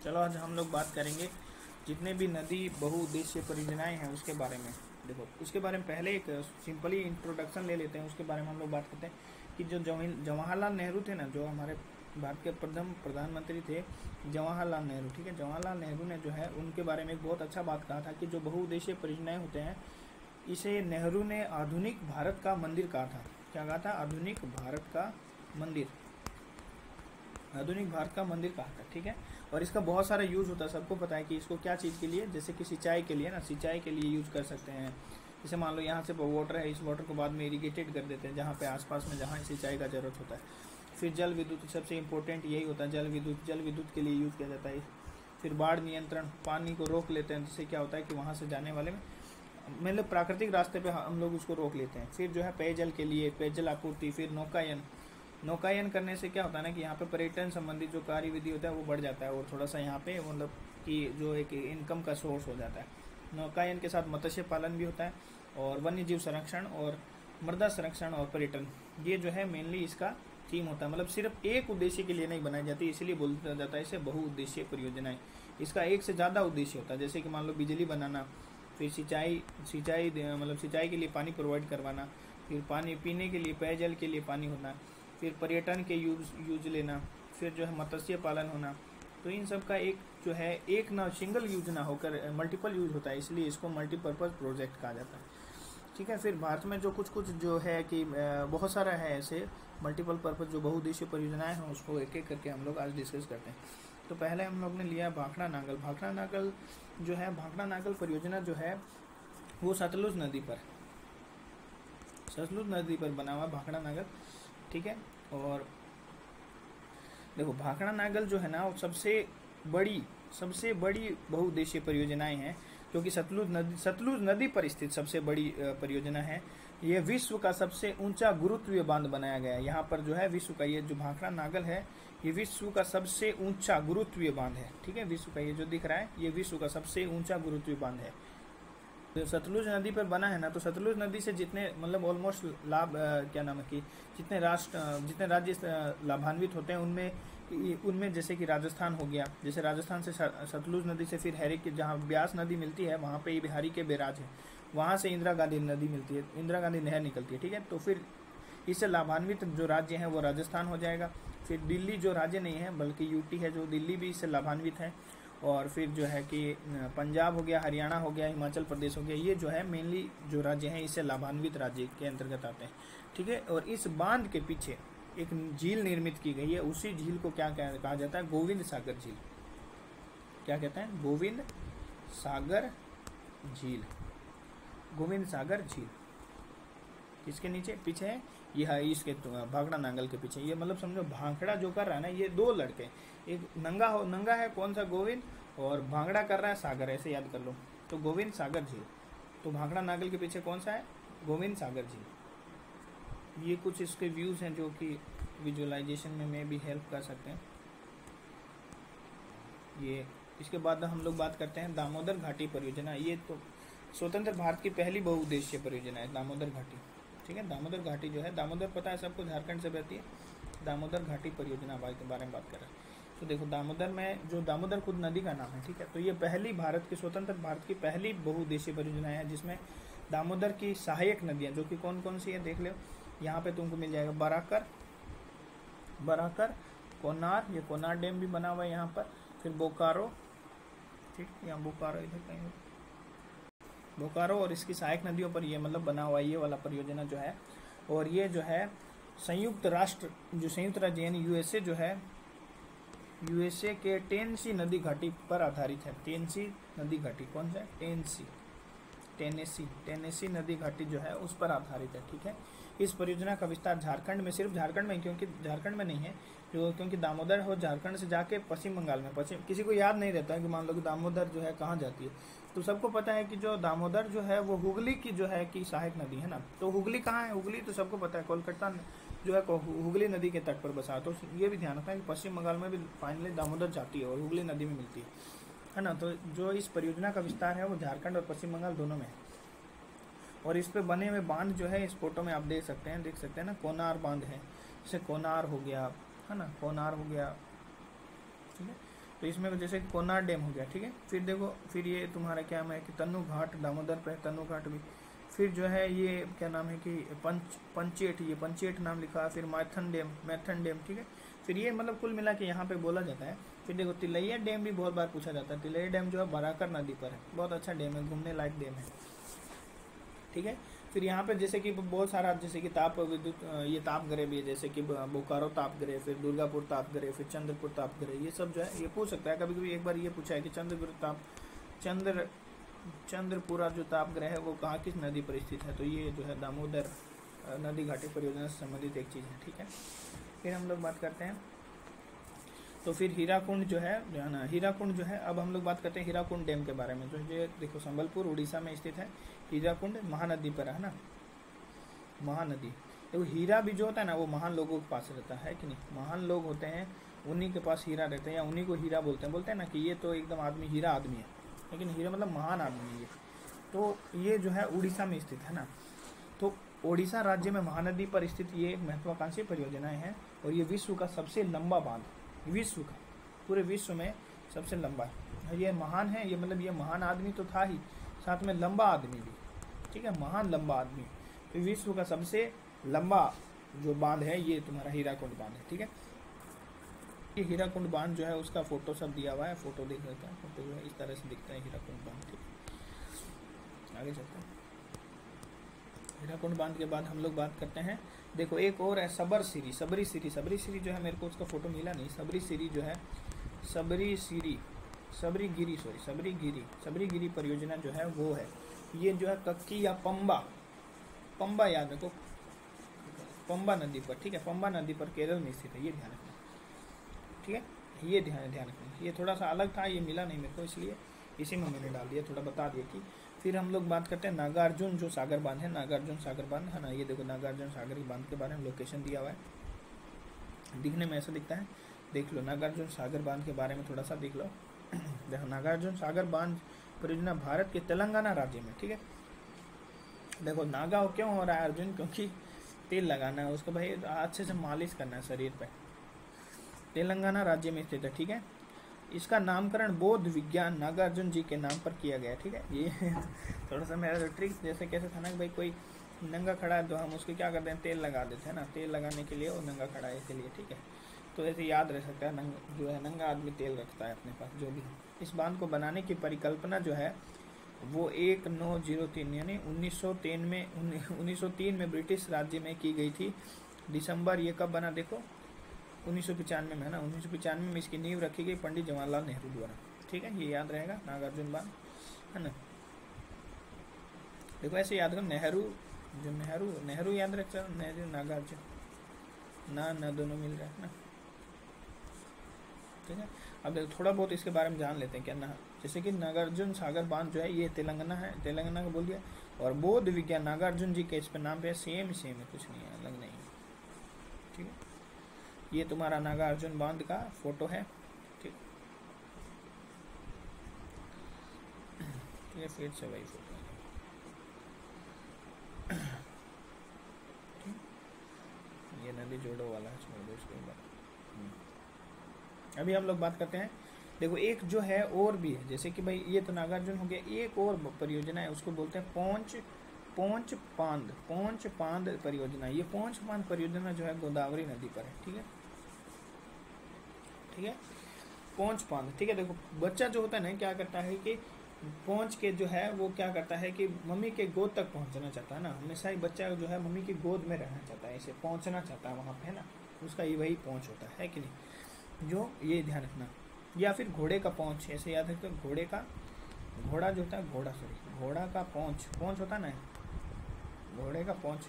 चलो आज हम लोग बात करेंगे जितने भी नदी बहुउद्देशीय परियोजनाएं हैं उसके बारे में। देखो उसके बारे में पहले एक सिंपली इंट्रोडक्शन ले लेते हैं, उसके बारे में हम लोग बात करते हैं कि जो जवाहरलाल नेहरू थे ना, जो हमारे भारत के प्रथम प्रधानमंत्री थे जवाहरलाल नेहरू। ठीक है, जवाहरलाल नेहरू ने जो है उनके बारे में एक बहुत अच्छा बात कहा था कि जो बहुउद्देशीय परियोजनाएं होते हैं इसे नेहरू ने आधुनिक भारत का मंदिर कहा था। क्या कहा था? आधुनिक भारत का मंदिर, आधुनिक भारत का मंदिर कहा था। ठीक है, और इसका बहुत सारा यूज होता है, सबको पता है कि इसको क्या चीज़ के लिए, जैसे कि सिंचाई के लिए ना, सिंचाई के लिए यूज कर सकते हैं। जैसे मान लो यहाँ से वाटर है, इस वाटर को बाद में इरीगेटेड कर देते हैं जहाँ पे आसपास में जहाँ सिंचाई का जरूरत होता है। फिर जल विद्युत, सबसे इंपॉर्टेंट यही होता है, जल विद्युत के लिए यूज़ किया जाता है। फिर बाढ़ नियंत्रण, पानी को रोक लेते हैं, जिससे क्या होता है कि वहाँ से जाने वाले में मतलब प्राकृतिक रास्ते पे हम लोग उसको रोक लेते हैं। फिर जो है पेयजल के लिए, पेयजल आपूर्ति। फिर नौकायन करने से क्या होता है ना कि यहाँ पे पर्यटन संबंधित जो कार्य विधि होता है वो बढ़ जाता है, और थोड़ा सा यहाँ पे मतलब कि जो एक इनकम का सोर्स हो जाता है। नौकायन के साथ मत्स्य पालन भी होता है, और वन्य जीव संरक्षण और मृदा संरक्षण और पर्यटन, ये जो है मेनली इसका थीम होता है। मतलब सिर्फ एक उद्देश्य के लिए नहीं बनाई जाती, इसलिए बोला जाता है इसे बहुउद्देशीय परियोजनाएं। इसका एक से ज़्यादा उद्देश्य होता है, जैसे कि मान लो बिजली बनाना, फिर सिंचाई मतलब सिंचाई के लिए पानी प्रोवाइड करवाना, फिर पानी पीने के लिए, पेयजल के लिए पानी होना, फिर पर्यटन के यूज लेना, फिर जो है मत्स्य पालन होना। तो इन सब का एक जो है एक ना सिंगल यूज ना होकर मल्टीपल यूज होता है, इसलिए इसको मल्टीपर्पज़ प्रोजेक्ट कहा जाता है। ठीक है, फिर भारत में जो कुछ जो है कि बहुत सारा है ऐसे मल्टीपल पर्पज़ जो बहुउद्देशीय परियोजनाएं हैं, उसको एक एक करके हम लोग आज डिस्कस करते हैं। तो पहले हम लोग ने लिया भाखड़ा नागल। भाखड़ा नागल जो है, भाखड़ा नागल परियोजना जो है वो सतलुज नदी पर बना हुआ भाखड़ा नागल। ठीक है, और देखो भाखड़ा नागल जो है ना वो सबसे बड़ी बहुउद्देशीय परियोजनाएं हैं, क्योंकि सतलुज नदी पर स्थित सबसे बड़ी परियोजना है। ये विश्व का सबसे ऊंचा गुरुत्वीय बांध बनाया गया है। यहाँ पर जो है विश्व का ये जो भाखड़ा नागल है ये विश्व का सबसे ऊंचा गुरुत्वीय बांध है। ठीक है, विश्व का ये जो दिख रहा है ये विश्व का सबसे ऊंचा गुरुत्वीय बांध है। तो सतलुज नदी पर बना है ना, तो सतलुज नदी से जितने मतलब ऑलमोस्ट लाभ क्या नाम है कि जितने राज्य लाभान्वित होते हैं उनमें जैसे कि राजस्थान हो गया। जैसे राजस्थान से सतलुज नदी से फिर हैरी की जहाँ ब्यास नदी मिलती है वहाँ पे ही बिहारी के बैराज है, वहाँ से इंदिरा गांधी नदी मिलती है, इंदिरा गांधी नहर निकलती है। ठीक है, तो फिर इससे लाभान्वित जो राज्य हैं वो राजस्थान हो जाएगा। फिर दिल्ली जो राज्य नहीं है बल्कि यूटी है, जो दिल्ली भी इससे लाभान्वित है। और फिर जो है कि पंजाब हो गया, हरियाणा हो गया, हिमाचल प्रदेश हो गया, ये जो है मेनली जो राज्य हैं इससे लाभान्वित राज्य के अंतर्गत आते हैं। ठीक है, और इस बांध के पीछे एक झील निर्मित की गई है, उसी झील को क्या कहा जाता है? गोविंद सागर झील। क्या कहते हैं? गोविंद सागर झील। गोविंद सागर झील किसके नीचे पीछे है? ये है इसके भाखड़ा नांगल के पीछे। ये मतलब समझो भांगड़ा जो कर रहा है ना, ये दो लड़के, एक नंगा है कौन सा? गोविंद, और भांगड़ा कर रहा है सागर, ऐसे याद कर लो। तो गोविंद सागर झील, तो भाखड़ा नांगल के पीछे कौन सा है? गोविंद सागर झील। ये कुछ इसके व्यूज हैं जो कि विजुअलाइजेशन में भी हेल्प कर सकते हैं। ये इसके बाद हम लोग बात करते हैं दामोदर घाटी परियोजना। ये तो स्वतंत्र भारत की पहली बहुउद्देशीय परियोजना है दामोदर घाटी। ठीक है, दामोदर घाटी जो है, दामोदर पता है सबको, झारखंड से बहती है। दामोदर घाटी परियोजना के बारे में बात कर रहे हैं। तो देखो दामोदर में जो दामोदर खुद नदी का नाम है। ठीक है, तो ये पहली स्वतंत्र भारत की पहली बहुउद्देशीय परियोजना है जिसमें दामोदर की सहायक नदियाँ जो कि कौन कौन सी है देख लो। यहाँ पे तुमको मिल जाएगा बराकर, कोनार, ये कोनार डैम भी बना हुआ है यहाँ पर। फिर बोकारो, ठीक, यहाँ बोकारो इधर कहीं, बोकारो और इसकी सहायक नदियों पर ये मतलब बना हुआ है ये वाला परियोजना जो है। और ये जो है संयुक्त राज्य यानी यूएसए जो है, यूएसए के टेनेसी नदी घाटी पर आधारित है। टेनेसी नदी घाटी कौन सा है? टेनेसी नदी घाटी जो है उस पर आधारित है। ठीक है, इस परियोजना का विस्तार झारखंड में, सिर्फ झारखंड में, क्योंकि झारखंड में नहीं है क्योंकि दामोदर हो झारखंड से जाके पश्चिम बंगाल में, किसी को याद नहीं रहता है कि मान लो कि दामोदर जो है कहाँ जाती है। तो सबको पता है कि जो दामोदर जो है वो हुगली की जो है कि सहायक नदी है ना। तो हुगली कहाँ है? हुगली तो सबको पता है कोलकाता जो है हुगली नदी के तट पर बसा। तो ये भी ध्यान रखना है कि पश्चिम बंगाल में भी फाइनली दामोदर जाती है और हुगली नदी में मिलती है ना। तो जो इस परियोजना का विस्तार है वो झारखंड और पश्चिम बंगाल दोनों में है। और इस पे बने हुए बांध जो है इस फोटो में आप देख सकते हैं ना, कोनार बांध है। जैसे कोनार हो गया है ना, कोनार हो गया। ठीक है, तो इसमें जैसे कोनार डैम हो गया, ठीक है। फिर देखो, फिर ये तुम्हारा क्या नाम है कि तन्नू घाट, दामोदर पे तन्नू घाट भी। फिर जो है ये क्या नाम है कि पंचेट, ये पंचेट नाम लिखा है। फिर मैथन डैम, ठीक है। फिर ये मतलब कुल मिला के यहाँ पे बोला जाता है। फिर देखो तिलैया डैम भी बहुत बार पूछा जाता है। तिलैया डैम जो है बराकर नदी पर है, बहुत अच्छा डैम है, घूमने लायक डैम है, ठीक है। फिर यहाँ पे जैसे कि बहुत सारा, जैसे कि ताप विद्युत, ये तापगृह भी है, जैसे कि बोकारो तापगृह, फिर दुर्गापुर तापगृह, फिर चंद्रपुर तापगृह, ये सब जो है ये पूछ सकता है कभी कभी। एक बार ये पूछा है कि चंद्रपुरा जो तापगृह है वो कहाँ, किस नदी पर स्थित है, तो ये जो है दामोदर नदी घाटी परियोजना से संबंधित एक चीज़ है, ठीक है। फिर हम लोग बात करते हैं, तो फिर हीराकुंड जो है ना, हीराकुंड जो है, अब हम लोग बात करते हैं हीराकुंड डैम के बारे में। जो ये देखो संबलपुर उड़ीसा में स्थित है, हीराकुंड महानदी पर है ना, महानदी। देखो हीरा भी जो होता है ना वो महान लोगों के पास रहता है कि नहीं, महान लोग होते हैं उन्हीं के पास हीरा रहता है, या उन्हीं को हीरा बोलते हैं ना कि ये तो एकदम आदमी हीरा आदमी है, लेकिन हीरा मतलब महान आदमी है ये। तो ये जो है उड़ीसा में स्थित है ना। तो ओडिशा राज्य में महानदी पर स्थित ये एक महत्वाकांक्षी परियोजनाएं हैं, और ये विश्व का सबसे लंबा बांध, विश्व का, पूरे विश्व में सबसे लंबा है। ये महान है, ये मतलब ये महान आदमी तो था ही, साथ में लंबा आदमी भी, ठीक है, महान लंबा आदमी। तो विश्व का सबसे लंबा जो बांध है ये तुम्हारा हीराकुंड बांध है, ठीक है। ये हीराकुंड बांध जो है उसका फोटो सब दिया हुआ है, फोटो देख लेते हैं। फोटो जो है इस तरह से दिखता है हीराकुंड बांध, ठीक है। आगे चलते हैं। हीराकुंड बांध के बाद हम लोग बात करते हैं, देखो एक और है सबरीसिरी जो है, मेरे को उसका फोटो मिला नहीं। सबरीगिरी परियोजना जो है वो है, ये जो है कक्की या पंबा याद रखो, पंबा नदी पर, ठीक है, पंबा नदी पर केरल में स्थित है, ये ध्यान रखना, ठीक है। ये ध्यान रखना, ये थोड़ा सा अलग था, ये मिला नहीं मेरे को, इसलिए इसी में मैंने डाल दिया, थोड़ा बता दिया कि। फिर हम लोग बात करते हैं नागार्जुन जो सागर बांध है, नागार्जुन सागर बांध है ना, ये देखो नागार्जुन सागर बांध के बारे में लोकेशन दिया हुआ है, दिखने में ऐसा दिखता है, देख लो। नागार्जुन सागर बांध के बारे में थोड़ा सा देख लो। देखो नागार्जुन सागर बांध परियोजना भारत के तेलंगाना राज्य में, ठीक है। देखो नागा क्यों हो रहा है अर्जुन, क्योंकि तेल लगाना है उसको भाई, अच्छे से मालिश करना है शरीर पे। तेलंगाना राज्य में स्थित है, ठीक है। इसका नामकरण बौद्ध विज्ञान नागार्जुन जी के नाम पर किया गया, ठीक है। ये थोड़ा सा मेरा ट्रिक जैसे कैसे था ना कि भाई कोई नंगा खड़ा है तो हम उसको क्या करते हैं, तेल लगा देते हैं ना, तेल लगाने के लिए, वो नंगा खड़ा है इसलिए, ठीक है। तो ऐसे याद रह सकता है, जो है नंगा आदमी तेल रखता है अपने पास, जो भी है। इस बांध को बनाने की परिकल्पना जो है वो 1903 यानी 1903 में ब्रिटिश राज्य में की गई थी। दिसंबर, ये कब बना देखो, 1995 में है ना, 1995 में इसकी नींव रखी गई पंडित जवाहरलाल नेहरू द्वारा, ठीक है। ये याद रहेगा नागार्जुन बांध, है ना। देखो ऐसे याद करो, नेहरू याद रख, नेहरू नागार्जुन ना दोनों मिल रहा है ना, ठीक है। अब देखो थोड़ा बहुत इसके बारे में जान लेते हैं क्या ना, जैसे कि नागार्जुन सागर बांध जो है ये तेलंगाना है, तेलंगाना का बोल दिया। और बौद्ध विज्ञान नागार्जुन जी के इस पे नाम पे सेम है, कुछ नहीं है, अलग नहीं है, ठीक है। ये तुम्हारा नागार्जुन बांध का फोटो है, ठीक है, फिर से वही फोटो है, ये नदी जोड़ो वाला है, छोड़ दो उसके बाद। अभी हम लोग बात करते हैं, देखो एक जो है और भी है, जैसे कि भाई ये तो नागार्जुन हो गया, एक और परियोजना है उसको बोलते हैं पोंच पांद परियोजना। ये पोंच पांद परियोजना जो है गोदावरी नदी पर है, ठीक है, ठीक है, पोंच पांद, ठीक है। देखो बच्चा जो होता है ना क्या करता है कि पहुंच के जो है वो क्या करता है कि मम्मी के गोद तक पहुंचना चाहता है ना, हमेशा ही बच्चा जो है मम्मी की गोद में रहना चाहता है, इसे पहुंचना चाहता है वहाँ पे, है ना, उसका ये वही पहुंच होता है कि नहीं, जो ये ध्यान रखना। या फिर घोड़े का पहुंच, ऐसे याद रखते हो, घोड़ा जो होता है, घोड़ा का पहुंच होता है ना, घोड़े का पहुंच।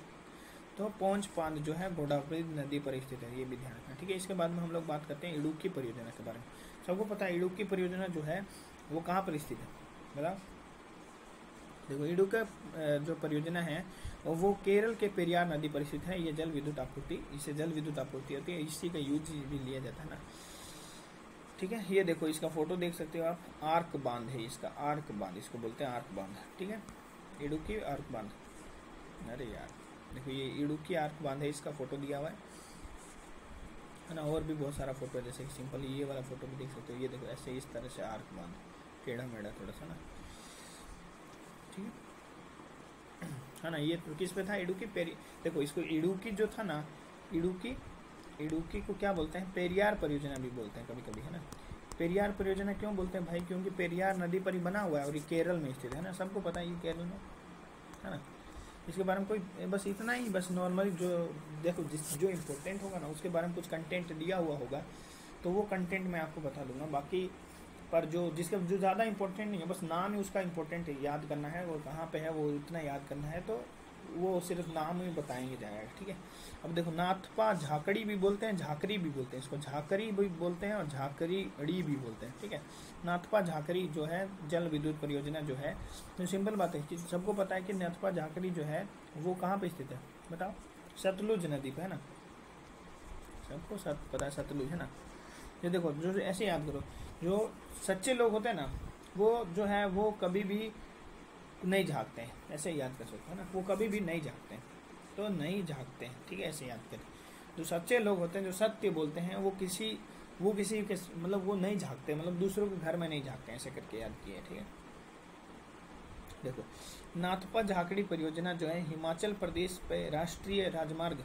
तो पोंच पांद जो है गोदावरी नदी पर स्थित है, ये भी ध्यान रखना, ठीक है। इसके बाद में हम लोग बात करते हैं इडुक्की परियोजना के बारे में। सबको पता है इडुक्की परियोजना जो है वो कहाँ पर स्थित है, बताओ। देखो इडुक्की जो परियोजना है वो केरल के पेरियार नदी पर स्थित है। ये जल विद्युत आपूर्ति, इससे जल विद्युत आपूर्ति होती है, इसी का यूज भी लिया जाता है ना, ठीक है। ये देखो इसका फोटो देख सकते हो आप, आर्क बांध है इसका, आर्क बांध इसको बोलते हैं, आर्क बांध, ठीक है, इडुक्की आर्क बांध। अरे यार देखो ये इडुक्की आर्क बांध है, इसका फोटो दिया हुआ है, है ना। और भी बहुत सारा फोटो है, जैसे कि सिंपली ये वाला फोटो भी देख सकते हो। ये देखो ऐसे इस तरह से आर्क बांध टेढ़ा मेढ़ा थोड़ा सा ना, ठीक है ना। ये किस पे था, इडुक्की पेरी। देखो इसको इडुक्की जो था ना, इडुक्की को क्या बोलते हैं, पेरियार परियोजना भी बोलते हैं कभी कभी, है ना। पेरियार परियोजना क्यों बोलते हैं भाई, क्योंकि पेरियार नदी पर ही बना हुआ है और ये केरल में स्थित है ना, सबको पता है ये केरल में, है ना। इसके बारे में कोई बस इतना ही, बस नॉर्मली जो देखो जो इम्पोर्टेंट होगा ना उसके बारे में कुछ कंटेंट दिया हुआ होगा तो वो कंटेंट मैं आपको बता दूंगा। बाकी पर जो जिसका जो ज़्यादा इंपॉर्टेंट नहीं है, बस नाम ही उसका इम्पोर्टेंट है, याद करना है, वो कहाँ पे है वो इतना याद करना है, तो वो सिर्फ नाम ही बताएंगे जाएगा, ठीक है। अब देखो नाथपा झाकड़ी भी बोलते हैं, झाकरी भी बोलते हैं, इसको झाकरी भी बोलते हैं और झाकरी अड़ी भी बोलते हैं, ठीक है। नाथपा झाकरी जो है जल विद्युत परियोजना जो है, तो सिंपल बात है कि सबको पता है कि नाथपा झाकड़ी जो है वो कहाँ पे स्थित है बताओ, सतलुज नदी पे, है ना। सबको पता है सतलुज, है ना। ये देखो जो ऐसे याद करो, जो सच्चे लोग होते हैं ना वो जो है वो कभी भी नहीं झाँकते हैं, ऐसे याद कर सकते हैं ना, वो कभी भी नहीं झाँकते हैं, तो नहीं झाँकते हैं, ठीक है, ऐसे याद करें। जो सच्चे लोग होते हैं, जो सत्य बोलते हैं, वो किसी के मतलब वो नहीं झाँकते, मतलब दूसरों के घर में नहीं झाँकते, ऐसे करके याद किए, ठीक है। देखो नाथपा झाकड़ी परियोजना जो है हिमाचल प्रदेश पे राष्ट्रीय राजमार्ग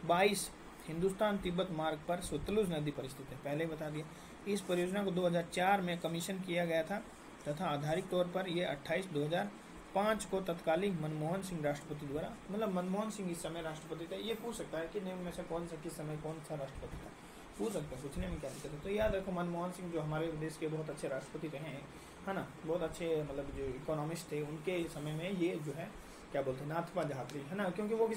22 हिंदुस्तान तिब्बत मार्ग पर सतलुज नदी पर स्थित है, पहले ही बता दिया। इस परियोजना को 2004 में कमीशन किया गया था तथा आधारिक तौर पर यह 28/2005 को तत्कालीन मनमोहन सिंह राष्ट्रपति द्वारा, मतलब मनमोहन सिंह इस समय राष्ट्रपति थे। ये पूछ सकता है कि निम्न में से कौन सा किस समय कौन सा राष्ट्रपति था, पूछ सकते हैं, पूछने में क्या दिक्कत है। तो याद रखो मनमोहन सिंह जो हमारे देश के बहुत अच्छे राष्ट्रपति रहे हैं, है ना, बहुत अच्छे मतलब जो इकोनॉमिस्ट थे, उनके समय में ये जो है क्या बोलते हैं नाथपा झाकड़ी, है ना, क्योंकि वो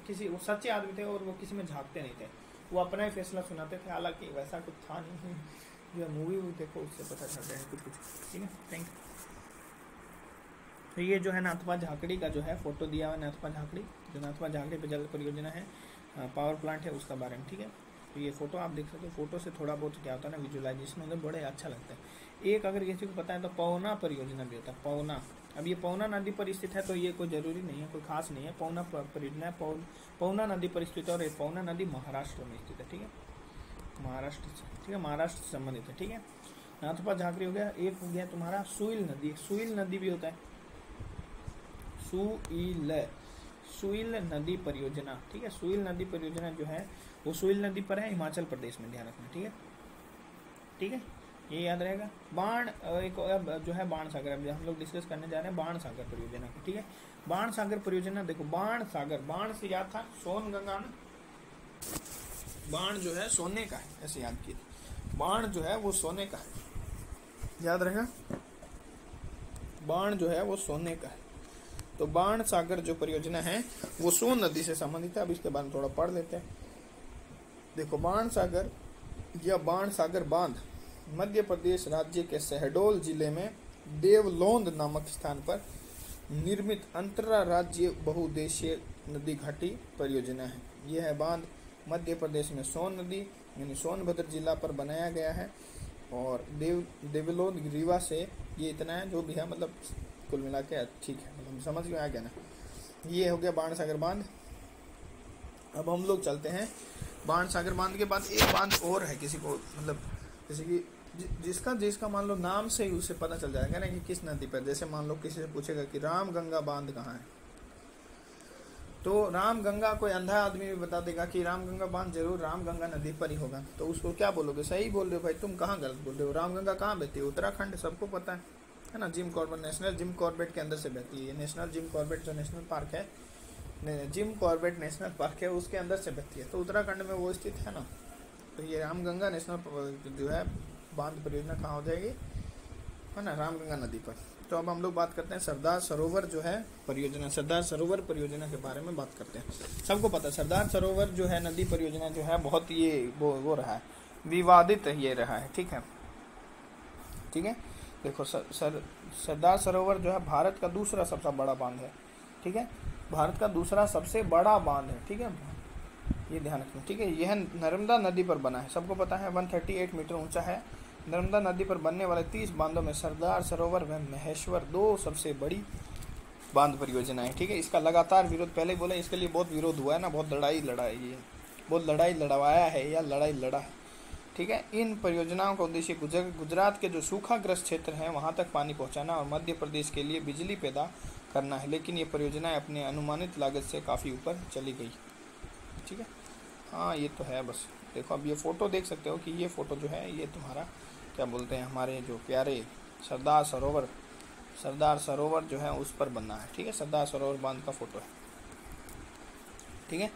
किसी वो सच्चे आदमी थे और वो किसी में झाँकते नहीं थे, वो अपना ही फैसला सुनाते थे, हालांकि वैसा कुछ था नहीं, जो मूवी देखो उससे पता चलता है कुछ, ठीक है। Thank you. तो ये जो है नाथपा झाकड़ी का जो है फोटो दिया हुआ, नाथपा झाकड़ी जो नाथपा झाकड़ी पे जल परियोजना है, पावर प्लांट है उसका बारे में, ठीक है। तो ये फोटो आप देख सकते हो, फोटो से थोड़ा बहुत क्या होता है ना विजुअलाइजेशन होता है, बड़े अच्छा लगता है। एक अगर किसी को पता है तो पवना परियोजना भी होता है, पवना। अब ये पवना नदी पर स्थित है तो ये कोई जरूरी नहीं है, कोई खास नहीं है, पवना परियोजना पवना नदी पर स्थित है और पवना नदी महाराष्ट्र में स्थित है, ठीक है, महाराष्ट्र से, ठीक है, महाराष्ट्र से संबंधित है, ठीक है। नाथपा झाकड़ी हो गया। एक हो गया तुम्हारा सुईल नदी, सुईल नदी भी होता है, सुईल नदी परियोजना, ठीक है। सुईल नदी परियोजना जो है वो सुईल नदी पर है, हिमाचल प्रदेश में, ध्यान रखना, ठीक है, ठीक है, ये याद रहेगा। बाण एक जो है बाण सागर, अभी हम लोग डिस्कस करने जा रहे हैं बाण सागर परियोजना को, ठीक है। बाण सागर परियोजना देखो, बाण सागर, बाण से याद था सोन गंगा ना, बाण जो है सोने का है, ऐसे याद किए, बाण जो है वो सोने का है, याद रहेगा, बाण जो है वो सोने का है। तो बाण सागर जो परियोजना है वो सोन नदी से संबंधित है। अब इसके बारे में थोड़ा पढ़ लेते हैं। देखो बाण सागर या बाण सागर बांध मध्य प्रदेश राज्य के शहडोल जिले में देवलोंद नामक स्थान पर निर्मित अंतर्राज्यीय बहुउद्देशीय नदी घाटी परियोजना है। यह है बांध मध्य प्रदेश में सोन नदी यानी सोनभद्र जिला पर बनाया गया है और देवलोंद रीवा से ये इतना है जो भी है, मतलब कुल मिला के ठीक है, मतलब समझ में आ गया ना। ये हो गया बाण सागर बांध। अब हम लोग चलते हैं बाण सागर बांध के बाद एक बांध और है, किसी को मतलब जैसे कि जिसका मान लो नाम से ही उसे पता चल जाएगा ना कि किस नदी पर। जैसे मान लो किसी से पूछेगा कि राम गंगा बांध कहाँ है, तो राम गंगा कोई अंधा आदमी भी बता देगा कि राम गंगा बांध जरूर राम गंगा नदी पर ही होगा, तो उसको क्या बोलोगे, सही बोल रहे हो भाई, तुम कहाँ गलत बोल रहे हो। राम गंगा कहाँ बहती है, उत्तराखंड, सबको पता है ना, Jim Corbett, national Jim Corbett के अंदर से बहती है। नेशनल जिम कॉर्बेट जो नेशनल पार्क है, जिम कॉर्बेट नेशनल पार्क है, उसके अंदर से बहती है, तो उत्तराखंड में वो स्थित है ना। तो ये रामगंगा नेशनल जो है बांध परियोजना कहाँ हो जाएगी, है ना, रामगंगा नदी पर। तो अब हम लोग बात करते हैं सरदार सरोवर जो है परियोजना, सरदार सरोवर परियोजना के बारे में बात करते हैं। सबको पता है सरदार सरोवर जो है नदी परियोजना जो है बहुत ये वो रहा है, विवादित ये रहा है, ठीक है, ठीक है। देखो सरदार सरोवर जो है भारत का दूसरा सबसे बड़ा बांध है, ठीक है, भारत का दूसरा सबसे बड़ा बांध है, ठीक है, ये ध्यान रखना, ठीक है। यह नर्मदा नदी पर बना है, सबको पता है, 138 मीटर ऊंचा है। नर्मदा नदी पर बनने वाले 30 बांधों में सरदार सरोवर व महेश्वर दो सबसे बड़ी बांध परियोजना है, ठीक है। इसका लगातार विरोध, पहले बोले इसके लिए बहुत विरोध हुआ है ना, बहुत लड़ाई है, बहुत लड़ाई लड़वाया है या लड़ाई लड़ा है। ठीक है, इन परियोजनाओं का उद्देश्य गुजरात के जो सूखाग्रस्त क्षेत्र हैं वहां तक पानी पहुंचाना और मध्य प्रदेश के लिए बिजली पैदा करना है, लेकिन ये परियोजनाएं अपने अनुमानित लागत से काफ़ी ऊपर चली गई। ठीक है, हाँ ये तो है। बस देखो अब ये फ़ोटो देख सकते हो कि ये फ़ोटो जो है ये तुम्हारा क्या बोलते हैं, हमारे जो प्यारे सरदार सरोवर जो है उस पर बनना है। ठीक है, सरदार सरोवर बांध का फ़ोटो है। ठीक है,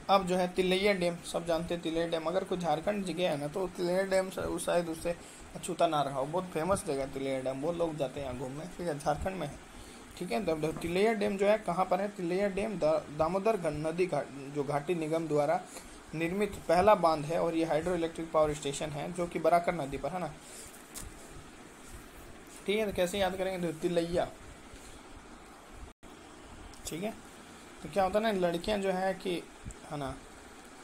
अब जो है तिलैया डैम, सब जानते हैं तिलैया डैम। अगर कोई झारखंड जगह है ना तो तिलैया डैम उस शायद उससे अछूता ना रहा हो, बहुत फेमस जगह है तिलैया डैम, बहुत लोग जाते हैं यहाँ घूमने। ठीक है, झारखंड में है। ठीक है, तिलैया डैम जो है कहाँ पर है? तिलैया डैम दामोदर नदी जो घाटी निगम द्वारा निर्मित पहला बांध है और ये हाइड्रो इलेक्ट्रिक पावर स्टेशन है जो कि बराकर नदी पर है ना। ठीक है, तो कैसे याद करेंगे? तो तिलैया। ठीक है, तो क्या होता है ना, लड़कियां जो है कि है ना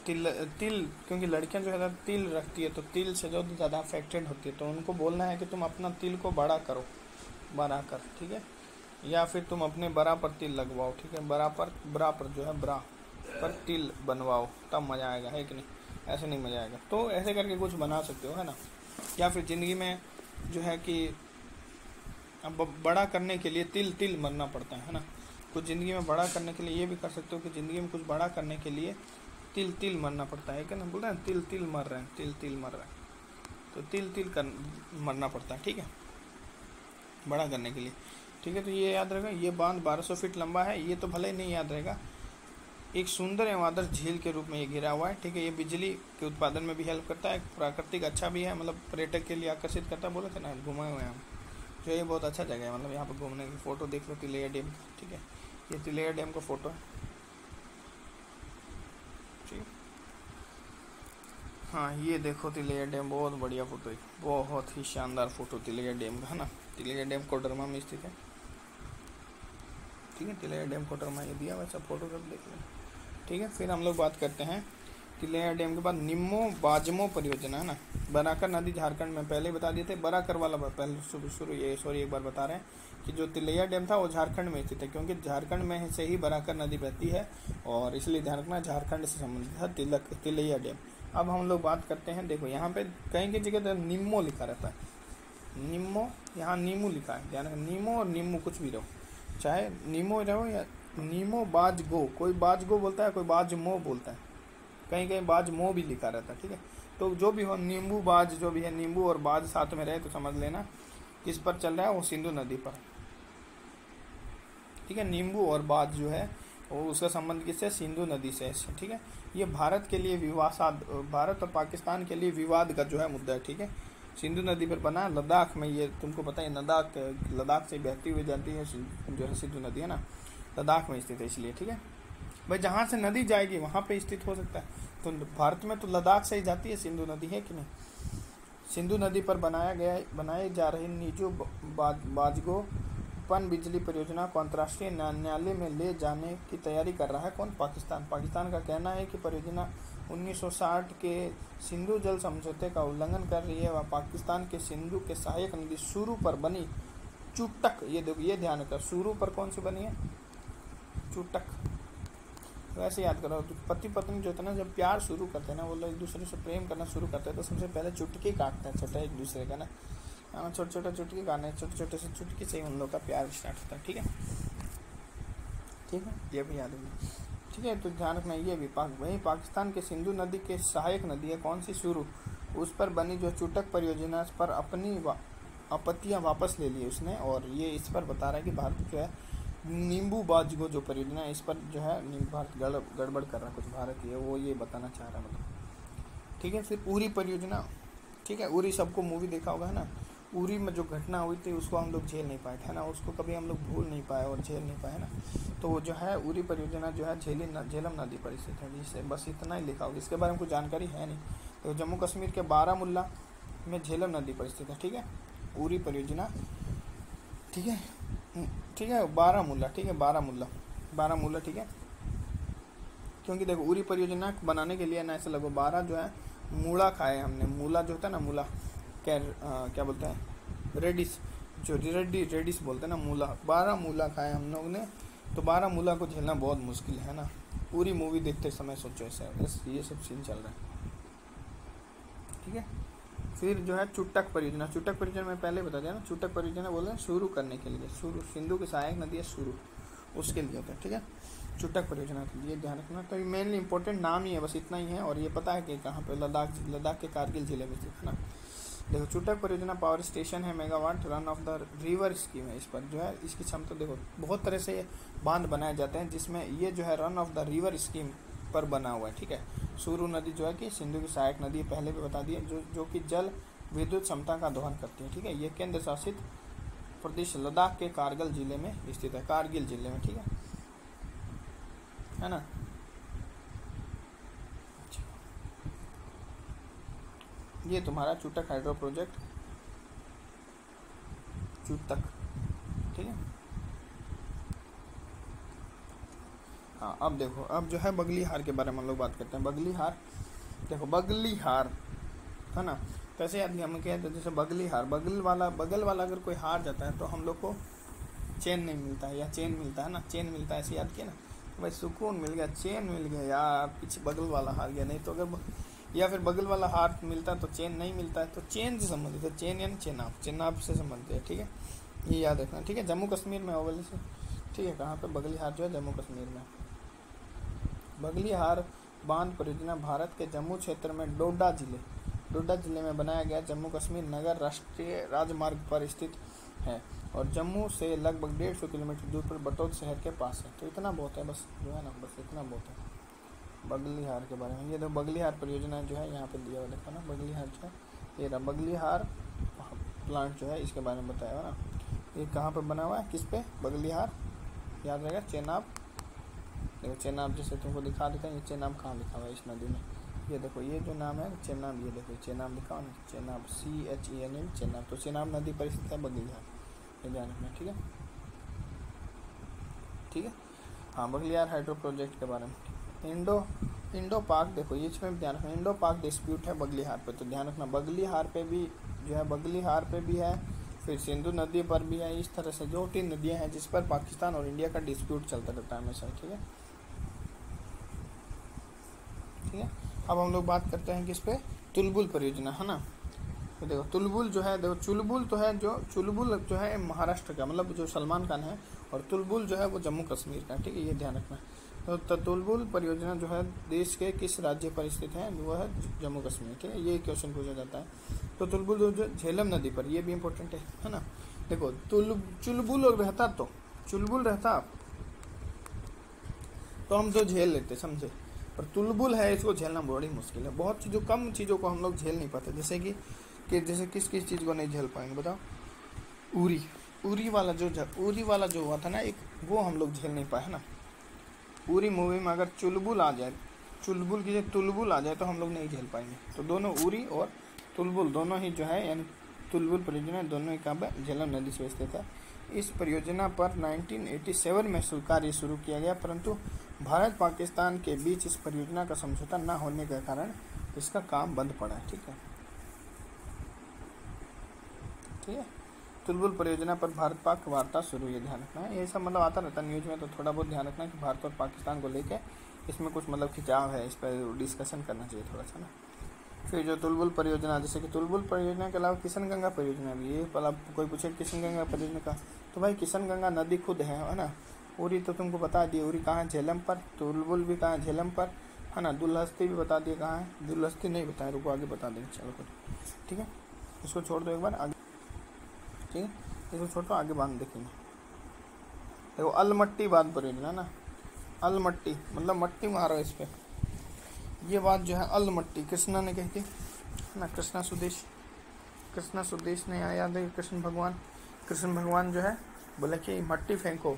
तिल क्योंकि लड़कियां जो है तिल रखती है तो तिल से जो ज़्यादा अफेक्टेड होती है, तो उनको बोलना है कि तुम अपना तिल को बड़ा करो, बड़ा कर। ठीक है, या फिर तुम अपने बरा पर तिल लगवाओ। ठीक है, बरा पर जो है बरा पर तिल बनवाओ, तब मज़ा आएगा, है कि नहीं? ऐसे नहीं मज़ा आएगा। तो ऐसे करके कुछ बना सकते हो, है ना। या फिर ज़िंदगी में जो है कि अब बड़ा करने के लिए तिल मरना पड़ता है ना। कुछ ज़िंदगी में बड़ा करने के लिए ये भी कर सकते हो कि ज़िंदगी में कुछ बड़ा करने के लिए तिल मरना पड़ता है, क्या ना बोलते हैं, तिल मर रहे हैं, तिल मर रहे हैं, तो तिल कर मरना पड़ता है। ठीक है, बड़ा करने के लिए। ठीक है, तो ये याद रहेगा। ये बांध 1200 फीट लंबा है। ये तो भले ही नहीं याद रहेगा, एक सुंदर एवं आदर्श झील के रूप में ये घिरा हुआ है। ठीक है, ये बिजली के उत्पादन में भी हेल्प करता है, प्राकृतिक अच्छा भी है, मतलब पर्यटक के लिए आकर्षित करता है। बोले थे ना घूमे हुए हैं हम, जो ये बहुत अच्छा जगह है, मतलब यहाँ पर घूमने की। फ़ोटो देख लो तिलैया डैम। ठीक है, ये तिलैया डैम का फ़ोटो है। ठीक है, हाँ ये देखो तिलैया डैम, बहुत बढ़िया फ़ोटो है, बहुत ही शानदार फ़ोटो तिलैया डैम का, है ना। तिलैया डैम कोडरमा में स्थित है। ठीक है, तिलैया डैम कोडरमा ये दिया वैसा फ़ोटो सब देख लें। ठीक है, फिर हम लोग बात करते हैं तिलैया डैम के बाद निम्मो बाजमो परियोजना, है ना। बराकर नदी झारखंड में, पहले बता दिए थे। बराकर वाला पहले शुरू एक बार बता रहे हैं कि जो तिलैया डैम था वो झारखंड में स्थित है, क्योंकि झारखंड में से ही बराकर नदी बहती है और इसलिए झारखंड से संबंधित था तिलैया डैम। अब हम लोग बात करते हैं, देखो यहाँ पे कहीं की जगह निम्मो लिखा रहता है, निम्मो, यहाँ नीमू लिखा है, ध्यान रखना। नीमो और निम्मू कुछ भी रहो, चाहे नीमो रहो या नीमो बाज गो, कोई बाज गो बोलता है, कोई बाज मो बोलता है, कहीं कहीं बाज मो भी लिखा रहता है। ठीक है, तो जो भी हो, नींबू बाज जो भी है, नींबू और बाज साथ में रहे तो समझ लेना किस पर चल रहा है, वो सिंधु नदी पर। ठीक है, नींबू और बाज जो है वो उसका संबंध किससे? सिंधु नदी से। ठीक है, ये भारत के लिए भारत और पाकिस्तान के लिए विवाद का जो है मुद्दा है। ठीक है, सिंधु नदी पर बना, लद्दाख में, ये तुमको पता है, लद्दाख से बहती हुई जाती है जो है सिंधु नदी, है ना, लद्दाख में स्थित है इसलिए। ठीक है भाई, जहाँ से नदी जाएगी वहाँ पे स्थित हो सकता है, तो भारत में तो लद्दाख से ही जाती है सिंधु नदी, है कि नहीं। सिंधु नदी पर बनाए जा रहे नीजो बाजगो पन बिजली परियोजना को अंतर्राष्ट्रीय न्यायालय में ले जाने की तैयारी कर रहा है कौन? पाकिस्तान का कहना है कि परियोजना 1960 के सिंधु जल समझौते का उल्लंघन कर रही है। वह पाकिस्तान के सिंधु के सहायक नदी सुरू पर बनी चुटक, ये देखो, ये ध्यान रखो, सुरू पर कौन सी बनी है? चुटक। वैसे याद करो, तो पति पत्नी जो होता है ना, जब प्यार शुरू करते हैं ना, वो लोग एक दूसरे से प्रेम करना शुरू करते हैं, तो सबसे पहले चुटकी काटते हैं, छोटा एक दूसरे का ना, छोटा छोटा चुटकी काटना, छोटे छोटे से चुटकी से ही उन लोग का प्यार स्टार्ट होता है। ठीक है, ठीक है, ये भी याद है। ठीक है, तो ध्यान रखना, ये भी वहीं पाकिस्तान के सिंधु नदी के सहायक नदी है कौन सी? सुरू, उस पर बनी जो चुटक परियोजना पर अपनी आपत्तियां वापस ले ली उसने, और ये इस पर बता रहा है कि भारत जो है नींबू बाजगो जो परियोजना है, इस पर जो है भारत गड़बड़ कर रहा है, कुछ भारत ही है वो, ये बताना चाह रहा है मतलब। ठीक है, फिर उरी परियोजना। ठीक है, उरी सबको मूवी देखा होगा, है ना। उरी में जो घटना हुई थी उसको हम लोग झेल नहीं पाए थे ना, उसको कभी हम लोग भूल नहीं पाए और झेल नहीं पाए ना। तो वो जो है उरी परियोजना जो है झेलम नदी पर स्थित है, जिससे बस इतना ही लिखा होगा, इसके बारे में कुछ जानकारी है नहीं। तो जम्मू कश्मीर के बारामूला में झेलम नदी पर स्थित है। ठीक है, उरी परियोजना। ठीक है, ठीक है, बारामूला। ठीक है, बारामूला। ठीक है, क्योंकि देखो उरी परियोजना बनाने के लिए ना ऐसे लगो 12 जो है मूला खाए हमने, मूला जो होता है ना, मूला क्या बोलते हैं, रेडिस, जो रेडिस बोलते हैं ना, मूला, 12 मूला खाए हम लोग ने, तो 12 मूला को झेलना बहुत मुश्किल है ना। पूरी मूवी देखते समय सोचो ऐसा, बस ये सब सीन चल रहा है, ठीक है। फिर जो है चुटक परियोजना, चुटक परियोजना में पहले बता दिया ना, चुटक परियोजना बोल रहे हैं शुरू करने के लिए, शुरू सिंधु की सहायक नदी है शुरू, उसके लिए होता है, ठीक है। चुटक परियोजना के लिए ध्यान रखना। तो मेनली इंपॉर्टेंट नाम ही है, बस इतना ही है। और ये पता है कि कहाँ पे, लद्दाख के कारगिल जिले में स्थित है ना। देखो चुटक परियोजना पावर स्टेशन है, megawatt run of the river scheme है। इस पर जो है इसकी क्षमता देखो, बहुत तरह से बांध बनाए जाते हैं जिसमें ये जो है run of the river scheme पर बना हुआ है, ठीक है। सूरू नदी जो है कि सिंधु की सहायक नदी पहले भी बता दिए, जो कि जल विद्युत क्षमता का दोहन करती है, ठीक है। ये केंद्र शासित प्रदेश लद्दाख के कारगिल जिले में स्थित है, कारगिल जिले में, ठीक है ना। ये तुम्हारा चुटक हाइड्रो प्रोजेक्ट, चुटक, ठीक है। हाँ अब देखो, अब जो है बगलीहार के बारे में हम लोग बात करते हैं। बगलीहार देखो, बगलीहार है ना, कैसे याद हम कहते हैं, जैसे बगलीहार, बगल वाला अगर कोई हार जाता है तो हम लोग को चैन नहीं मिलता है, या चैन मिलता है ना, चैन मिलता है, ऐसे याद किया ना, भाई सुकून मिल गया, चैन मिल गया यार, पीछे बगल वाला हार गया। नहीं तो अगर, या फिर बगल वाला हार मिलता है तो चेन नहीं मिलता है, तो चेन से संबंधित है, चेन यानी चेनाब, चेनाब से संबंधित है, ठीक है। ये याद रखना, ठीक है। जम्मू कश्मीर में ओवल से, ठीक है। कहाँ पे? बगलीहार जो है जम्मू कश्मीर में। बगलीहार बांध परियोजना भारत के जम्मू क्षेत्र में डोडा जिले में बनाया गया जम्मू कश्मीर नगर राष्ट्रीय राजमार्ग पर स्थित है और जम्मू से लगभग 150 किलोमीटर दूर पर बटौत शहर के पास है। तो इतना बहुत है, बस जो है ना, बस इतना बहुत है बगलीहार के बारे में। ये तो बगलीहार परियोजना जो है यहाँ पे दिया हुआ, देखो ना, बगलीहार जो है ये रहा, बगलीहार प्लांट जो है इसके बारे में बताया हुआ ना। ये कहाँ पे बना हुआ है, किस पे? बगलीहार, याद रहेगा, चेनाब। देखो चेनाब जैसे तुमको दिखा देते हैं, ये चेनाब कहाँ लिखा हुआ है इस नदी में, ये देखो, ये जो नाम है चेनाब, ये देखो चेनाब लिखा हुआ ना, चेनाब, CHENAB, चेनाब। तो चेनाब नदी पर स्थित है बगलीहार, ये ध्यान रखना, ठीक है, ठीक है। हाँ, बगलीहार हाइड्रो प्रोजेक्ट के बारे में। इंडो पाक, देखो ये इसमें ध्यान रखना, इंडो पाक डिस्प्यूट है बगलीहार पे, तो ध्यान रखना बगलीहार पे भी जो है, बगलीहार पे भी है, फिर सिंधु नदी पर भी है। इस तरह से जो 3 नदियां हैं जिस पर पाकिस्तान और इंडिया का डिस्प्यूट चलता रहता है हमेशा, ठीक है, ठीक है। अब हम लोग बात करते हैं किस पे, तुलबुल परियोजना, है ना। तो देखो तुलबुल जो है, देखो चुलबुल तो है, जो चुलबुल जो है महाराष्ट्र का, मतलब जो सलमान खान है, और तुलबुल जो है वो जम्मू कश्मीर का, ठीक है, ये ध्यान रखना। तो तुलबुल परियोजना जो है देश के किस राज्य पर स्थित है, वो है जम्मू कश्मीर, ठीक है, ये क्वेश्चन पूछा जाता है। तो तुलबुल जो झेलम नदी पर, ये भी इम्पोर्टेंट है ना। देखो चुलबुल और रहता, तो चुलबुल रहता तो हम तो झेल लेते, समझे, पर तुलबुल है, इसको झेलना बड़ी मुश्किल है। बहुत चीज़ों, कम चीज़ों को हम लोग झेल नहीं पाते, जैसे कि जैसे किस चीज़ को नहीं झेल पाएंगे बताओ? उरी वाला जो हुआ था ना एक, वो हम लोग झेल नहीं पाए ना। उरी मूवी में अगर चुलबुल आ जाए, चुलबुल की जगह तुलबुल आ जाए तो हम लोग नहीं झेल पाएंगे। तो दोनों उरी और तुलबुल दोनों ही जो है, यानी तुलबुल परियोजना दोनों ही कहाँ पर? झेलम नदी से स्थित है। इस परियोजना पर 1987 में कार्य शुरू किया गया, परंतु भारत पाकिस्तान के बीच इस परियोजना का समझौता न होने के कारण इसका काम बंद पड़ा है, ठीक है, ठीक है। तुलबुल परियोजना पर भारत पाक वार्ता शुरू, ये ध्यान रखना है। ये सब मतलब आता रहता है न्यूज़ में, तो थोड़ा बहुत ध्यान रखना कि भारत और पाकिस्तान को लेकर इसमें कुछ मतलब खिंचाव है, इस पर डिस्कशन करना चाहिए थोड़ा सा ना। फिर जो तुलबुल परियोजना, जैसे कि तुलबुल परियोजना के अलावा किशन गंगा परियोजना भी, ये मतलब कोई पूछे किशन गंगा परियोजना का, तो भाई किशन गंगा नदी खुद है ना। उरी तो तुमको बता दिए, उरी कहाँ है? झेलम पर। तुलबुल भी कहाँ है? झेलम पर, है ना। दुलहस्ती भी बता दिए कहाँ है, दुलहस्ती नहीं बताया, रुको आगे बता देंगे, चलो ठीक है, इसको छोड़ दो एक बार आगे, ठीक है, इसको छोड़ दो, आगे बांध देखेंगे। देखो अलमट्टी बांध परियोजना ना, अलमट्टी मतलब मट्टी मारो इस पर, ये बात जो है अलमट्टी कृष्णा ने कही थी ना, कृष्णा सुदेश ने, याद है, कृष्ण भगवान जो है बोले कि मट्टी फेंको।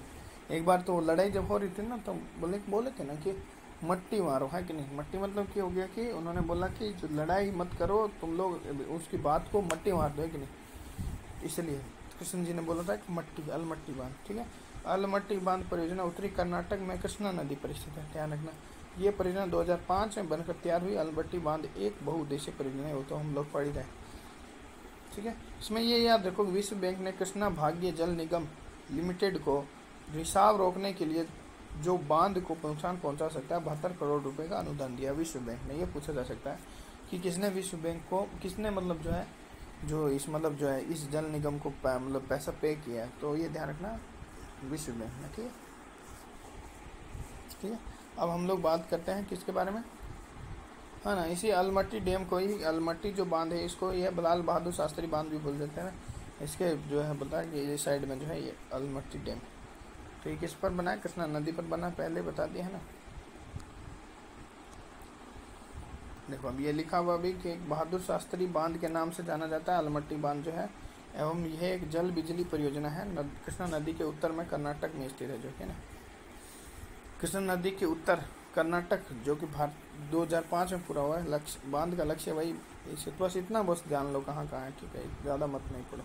एक बार तो लड़ाई जब हो रही थी ना, तो बोले थे ना कि मट्टी मारो, है कि नहीं। मट्टी मतलब क्या हो गया कि उन्होंने बोला कि जो लड़ाई मत करो तुम लोग, उसकी बात को मट्टी मार दो, है कि नहीं। इसलिए कृष्ण जी ने बोला था कि मट्टी, अलमट्टी बांध, ठीक है। अलमट्टी बांध परियोजना उत्तरी कर्नाटक में कृष्णा नदी पर स्थित है, ध्यान रखना। ये परियोजना 2005 में बनकर तैयार हुई। अलमट्टी बांध एक बहुउद्देशीय परियोजना है, वो तो हम लोग पढ़ ही रहे, ठीक है। इसमें ये याद रखो, विश्व बैंक ने कृष्णा भाग्य जल निगम लिमिटेड को रिसाव रोकने के लिए जो बांध को नुकसान पहुंचा सकता है 72 करोड़ रुपए का अनुदान दिया विश्व बैंक ने। ये पूछा जा सकता है कि किसने विश्व बैंक को, किसने मतलब जो है, जो इस मतलब जो है इस जल निगम को मतलब पैसा पे किया है, तो ये ध्यान रखना विश्व बैंक ने। ठीक है, ठीक है। अब हम लोग बात करते हैं किसके बारे में, है ना, इसी अलमट्टी डैम को ही, अलमट्टी जो बांध है इसको ये लाल बहादुर शास्त्री बांध भी बोल देते हैं ना। इसके जो है बता कि ये साइड में जो है ये अलमट्टी डैम, तो ये किस पर बना है, कृष्णा नदी पर बना, पहले बता दिया है ना। देखो अब ये लिखा हुआ भी कि बहादुर शास्त्री बांध के नाम से जाना जाता है अलमट्टी बांध जो है, एवं यह एक जल बिजली परियोजना है कृष्णा नदी के उत्तर में कर्नाटक में स्थित है, जो कि ना कृष्णा नदी के उत्तर कर्नाटक, जो कि भारत 2005 में पूरा हुआ है। लक्ष्य बांध का लक्ष्य वही, इसे बस इतना बस ध्यान लो कहाँ कहाँ है, ठीक है, ज़्यादा मत नहीं पढ़ो,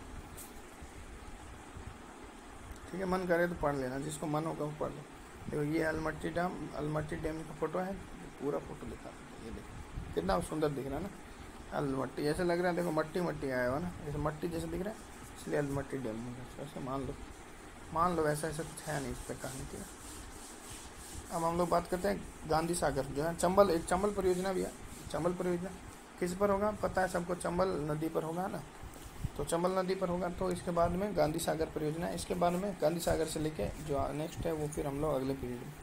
ठीक है, मन करे तो पढ़ लेना, जिसको मन होगा वो पढ़ लो। देखो ये अलमट्टी डैम का फोटो है, पूरा फोटो दिखा, ये देखो कितना सुंदर दिख रहा है ना, अलमट्टी ऐसे लग रहा है, देखो मट्टी मट्टी आया हुआ ना, जैसे मट्टी जैसे दिख रहा है, इसलिए अलमट्टी डैम ऐसे मान लो ऐसा ऐसा कुछ है नहीं इस पर कहानी की। अब हम लोग बात करते हैं गांधी सागर जो है चंबल, एक चंबल परियोजना भी है। चंबल परियोजना किस पर होगा पता है सबको, चंबल नदी पर होगा ना, तो चंबल नदी पर होगा। तो इसके बाद में गांधी सागर परियोजना, इसके बाद में गांधी सागर से लेके जो नेक्स्ट है वो फिर हम लोग अगले पीरियड में